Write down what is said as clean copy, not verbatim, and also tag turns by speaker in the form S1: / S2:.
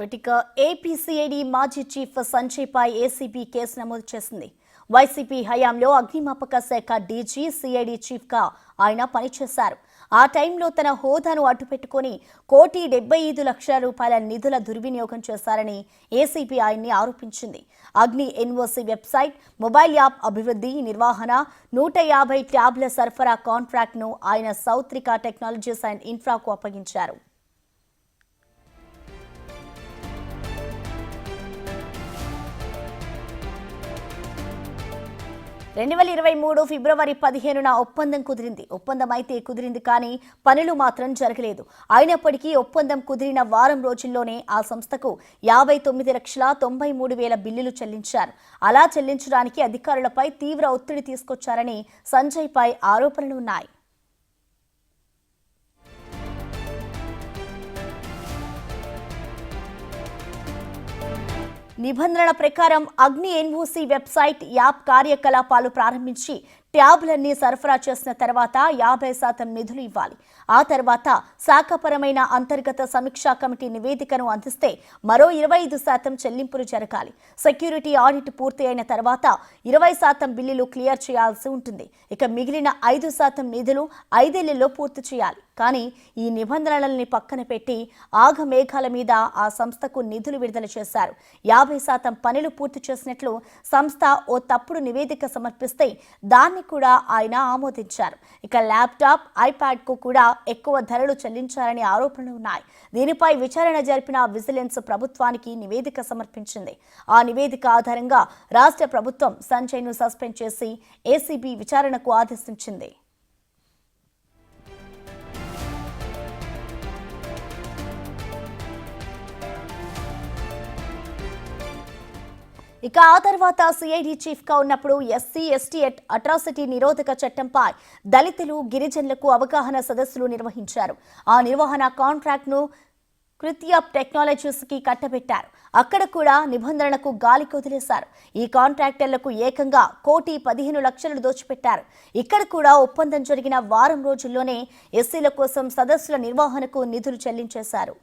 S1: ఏపీసీఐడీ మాజీ చీఫ్ సంజయ్ పై ACB case నమోదు చేసింది. వైసీపీ హయాంలో అగ్నిమాపక శాఖ డీజీ సీఐడీ చీఫ్ గా ఆయన పనిచేశారు. ఆ టైంలో తన హోదాను అడ్డుపెట్టుకుని ₹1,75,00,000 నిధుల దుర్వినియోగం చేశారని ఏసీబీ ఆయన్ని ఆరోపించింది. అగ్ని ఎన్ఓసీ వెబ్సైట్, మొబైల్ యాప్ అభివృద్ధి, నిర్వహణ, 150 ట్యాబ్ల సరఫరా కాంట్రాక్ట్ను ఆయన సౌత్రికా టెక్నాలజీస్ అండ్ ఇన్ఫ్రాకు అప్పగించారు. 2023 ఫిబ్రవరి 15న ఒప్పందం కుదిరింది. ఒప్పందం అయితే కుదిరింది కానీ పనులు మాత్రం జరగలేదు. అయినప్పటికీ ఒప్పందం కుదిరిన వారం రోజుల్లోనే ఆ సంస్థకు 59,93,000 బిల్లులు చెల్లించారు. అలా చెల్లించడానికి అధికారులపై తీవ్ర ఒత్తిడి తీసుకొచ్చారని సంజయ్ పై ఆరోపణలు ఉన్నాయి. నిబంధనల ప్రకారం అగ్ని ఎన్ఓసీ వెబ్సైట్, యాప్ కార్యకలాపాలు ప్రారంభించి ట్యాబ్లన్నీ సరఫరా చేసిన తర్వాత 50% నిధులు ఇవ్వాలి. ఆ తర్వాత శాఖపరమైన అంతర్గత సమీక్షా కమిటీ నివేదికను అందిస్తే మరో 25% చెల్లింపులు జరగాలి. సెక్యూరిటీ ఆడిట్ పూర్తి అయిన తర్వాత 20% బిల్లులు క్లియర్ చేయాల్సి ఉంటుంది. ఇక మిగిలిన 5% నిధులు 5 ఏళ్లలో పూర్తి చేయాలి. కానీ ఈ నిబంధనలని పక్కన పెట్టి ఆగమేఘాల మీద ఆ సంస్థకు నిధులు విడుదల చేశారు. 50% పనులు పూర్తి చేసినట్లు సంస్థ ఓ తప్పుడు నివేదిక సమర్పిస్తే దాన్ని కూడా ఆయన ఆమోదించారు. ఇక ల్యాప్టాప్, ఐప్యాడ్ కు కూడా ఎక్కువ ధరలు చెల్లించారని ఆరోపణలు ఉన్నాయి. దీనిపై విచారణ జరిపిన విజిలెన్స్ ప్రభుత్వానికి నివేదిక సమర్పించింది. ఆ నివేదిక ఆధారంగా రాష్ట్ర ప్రభుత్వం సంజయ్ను సస్పెండ్ చేసి ఏసీబీ విచారణకు ఆదేశించింది. ఇక ఆ తర్వాత సిఐడి చీఫ్ గా ఉన్నప్పుడు ఎస్సీ ఎస్టీ అట్రాసిటీ నిరోధక చట్టంపై దళితులు, గిరిజనులకు అవగాహన సదస్సులు నిర్వహించారు. ఆ నిర్వహణ కాంట్రాక్ట్ ను కృత్యాప్ టెక్నాలజీస్ కి కట్టబెట్టారు. అక్కడ కూడా నిబంధనలకు గాలి కొదిలేశారు. ఈ కాంట్రాక్టర్లకు ఏకంగా ₹1,15,00,000 దోచిపెట్టారు. ఇక్కడ కూడా ఒప్పందం జరిగిన వారం రోజుల్లోనే ఎస్సీల కోసం సదస్సుల నిర్వహణకు నిధులు చెల్లించేశారు.